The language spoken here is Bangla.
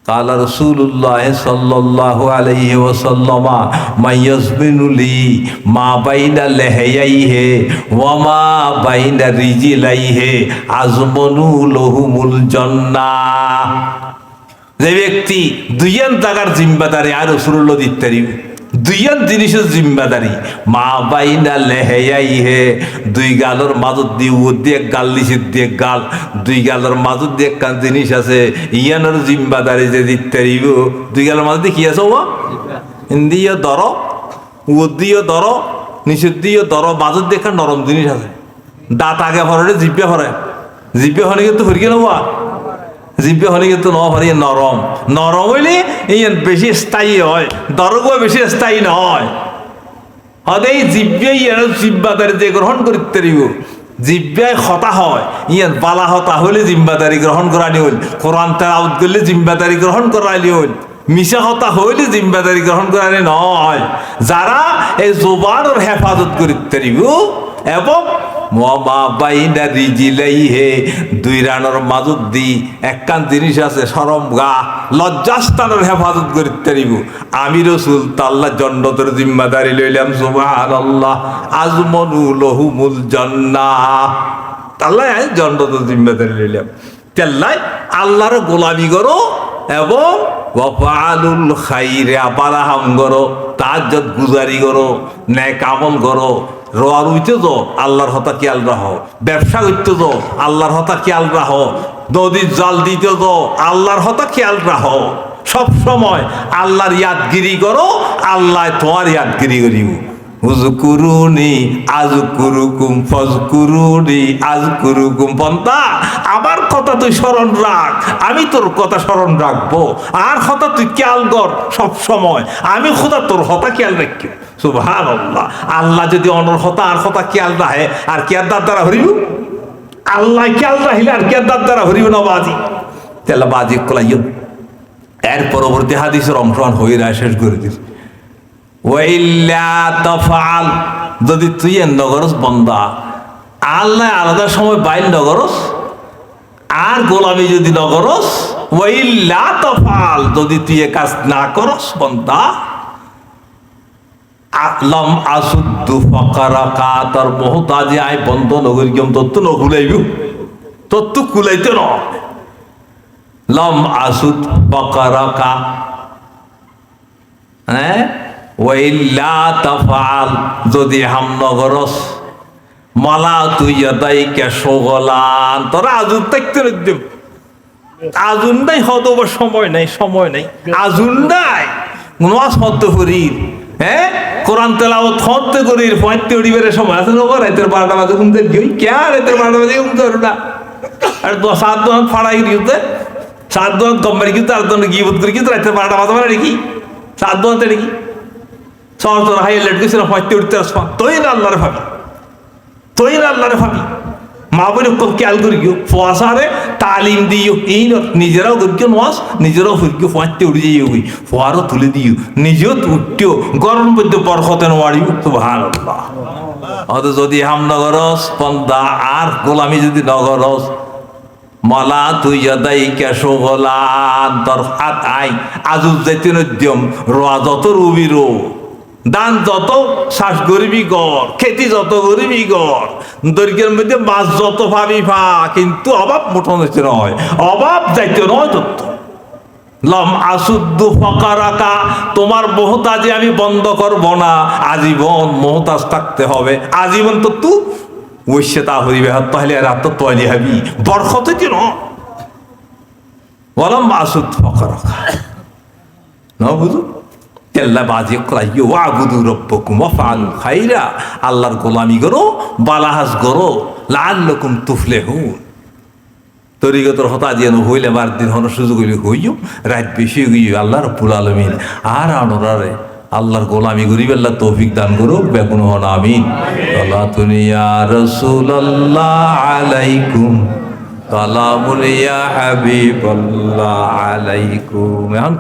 কালা রাসূলুল্লাহ সাল্লাল্লাহু আলাইহি ওয়াসাল্লাম মাইয়াজবিনু লি মা বাইনা লাহাইহি ওয়া মা বাইনা রিজিলাইহি আজমনু লাহুমুল জান্নাহ। যে ব্যক্তি দুইয়ান জায়গার জিম্মাদারি আর রাসূলুল্লাহ দিতেরি, দুইয়ান জিনিসের জিম্মাদারি মা বাইনা লাহাইহি, দুই গালের মাঝত দিয়ে ও দিয়ে গাল নিচে দিয়ে গাল, দুই গালের মাঝত দিয়ে কান জিনিস আছে ইয়ানোর জিম্মাদারি যে দিতেরি। দুই গালের মাঝে কি আছে ও ইন্দিও ধরো, ও দিও ধরো, নিচের দিও ধরো, মাঝত দিয়ে একটা নরম জিনিস আছে। দাঁত আগে ভরে জিভে ভরে, জিভে হলে কিন্তু ফিরকে নেওয়া, জিভে হলে কিন্তু নয় নরম, নরম হইলে ইয়ান বেশি স্থায়ী হয়, দরগও বেশি স্থায়ী নয়। হদেই জিভে ইয়ার জিম্মাদারি যে গ্রহণ করিতে দিব, জিভ্যায় হতা হয় ইয়ান বালা হতা হইলে জিম্মাদারি গ্রহণ করানি হইল, কোরআন তেলাওয়াত করলে জিম্মাদারি গ্রহণ করানি হইল, মিশা হতা হইলে জিম্মাদারি গ্রহণ করানি নয়। যারা এই জবানের হেফাজত করিতে দিব এবং মা বাইনা রিজিলাইহি, দুই রানের মাঝত দি একখান জিনিস আছে শরম গা লজ্জাস্থানের হেফাজত করিতে দিব, আমি রাসূল তাআলা জান্নাতের জিম্মাদারি লইলাম। সুবহানাল্লাহ। আজমনু লাহুমুল জান্নাহ, তাআলা জান্নাতের জিম্মাদারি লইলাম। তাল্লাই আল্লাহর গোলামি করো এবং ওয়াফালুল খাইরে বালাহাম করো, তাহাজ্জুদ গুজারি করো, নেক আমল করো, রোয়ার উইতে তো আল্লাহর হতা খেয়াল রাখো, ব্যবসা করতে তো আল্লাহর হতা খেয়াল রাখো, নদীর জাল দিতে তো আল্লাহর হতা খেয়াল রাখো। সব সময় আল্লাহর ইয়াদগিরি করো, আল্লাহ তোমার ইয়াদগিরি করিব। উযকুরুনি আযকুরুকুম ফাযকুরুনি আযকুরুকুম। বন্দা আমার কথা তুই স্মরণ রাখ, আমি তোর কথা স্মরণ রাখবো, আর কথা তুই খেয়াল কর সব সময়, আমি খোদা তোর হতা খেয়াল রাখি। সুবহানাল্লাহ। আল্লাহ যদি অনর হতা আর কথা খেয়াল রাখে আর কেয়ার দার দ্বারা হরিব, আল্লাহ খেয়াল রাখিলে আর কেয়ার দার দ্বারা হরিব না বাজি, তাহলে বাজি কলাইও। এর পরবর্তী হাদিসের অংশগ্রহণ হয়ে রায় শেষ করে দিস। ওয়াইল্লা তাফআল, যদি তুই নগরস বন্দা আল্লাহ আলাদা সময় বাইর নগরস আর গোলামি যদি নগরস, ওয়াইল্লা তাফআল, যদি তুই এ কাজ না করস বন্দা, লাম আসুদ্দু ফাকারাকা, তার মুহতাজি আই বন্ধ নগর গম তত্ত্ব নকুলাইব, তত্ত্ব কুলাইতে ন। লাম আসুদ ফাকারাকা, হ্যাঁ, ওয়াইল্লা তাফআল, যদি হাম নগরস মালা তুই ইয়াদাইকা শুগলান, তোরা আজুন দেখতে দিম, আজুন নাই হদবার সময় নাই, সময় নাই, আজুন নাই নামাজ পড়তে করির, হ্যাঁ, কোরআন তেলাওয়াত করতে করির, পড়তে উড়িবের সময় আছে না? রাতের 12টা বাজে ঘুমতে গিয়ে কে রাতের 12টা বাজে ঘুমতে পারো না? আর 7 দোকান ফাড়াই দিতে, 7 দোকান কম্পানি কিন্তু আর দোকান গিয়ে বোধ করি কিন্তু রাতের 12টা বাজে মানে নাকি 7 দোকানতে নাকি সর তোর হাই লেট গেছিল পড়তে উঠতে আসবা, তুই না আল্লাহরে ভাবি, তুই না আল্লাহরে ভাবি। মা বোন খেয়াল করি গিয়ে ফোয়াশারে তালিম দিও, এই নিজেরাও করিও নামাজ, নিজেরাও ফুরকিও পড়তে উঠে যাইও, ফোয়ারও তুলে দিও, নিজেও উঠিও, গরম মধ্যে বরকতে নোয়ারিও। সুবহানাল্লাহ। অত যদি হাম নগরস বন্দা আর গোলামি যদি নগরস, মালা তুই ইয়াদাইকা শুগলান, তোর হাত আই আজুজ যাইতে নদ্যম, রোয়া যত রুবিরো, দান যত শ্বাস গরিবি গড়, খেতি যত গরিবি গড়, দৈর্ঘ্যের মধ্যে মাছ যত ভাবি ভা, কিন্তু অভাব মোটন হচ্ছে নয়, অভাব যাইতে নয় তত্ত্ব। লম আসুদ্দু ফাকারাকা, তোমার মোহতাজি আমি বন্ধ করব না, আজীবন মোহতাজ থাকতে হবে, আজীবন তো তু ওইসে তা হইবে, তাহলে রাত তৈরি হবি বরকত কি ন। বলম আসুদ ফাকারাকা না বুঝু, তেল্লা বাজি করাইও, ওয়াবুদু রাব্বাকুম ওয়াফআলুল খাইরা, আল্লাহর গোলামি করো, বালাহাজ করো, লাআল্লাকুম তুফলিহুন। তরিকতর হতা যেন হইলে বার দিন হন সুযোগ হইলে হইও, রাত বেশি গিয়ে আল্লাহ রাব্বুল আলামিন আর আনোরারে আল্লাহর গোলামি করিব, আল্লাহ তৌফিক দান করুক, বেগুন হন আমিন। সালাতুন ইয়া রাসূলুল্লাহ আলাইকুম, সালামুন ইয়া হাবিবাল্লাহ আলাইকুম।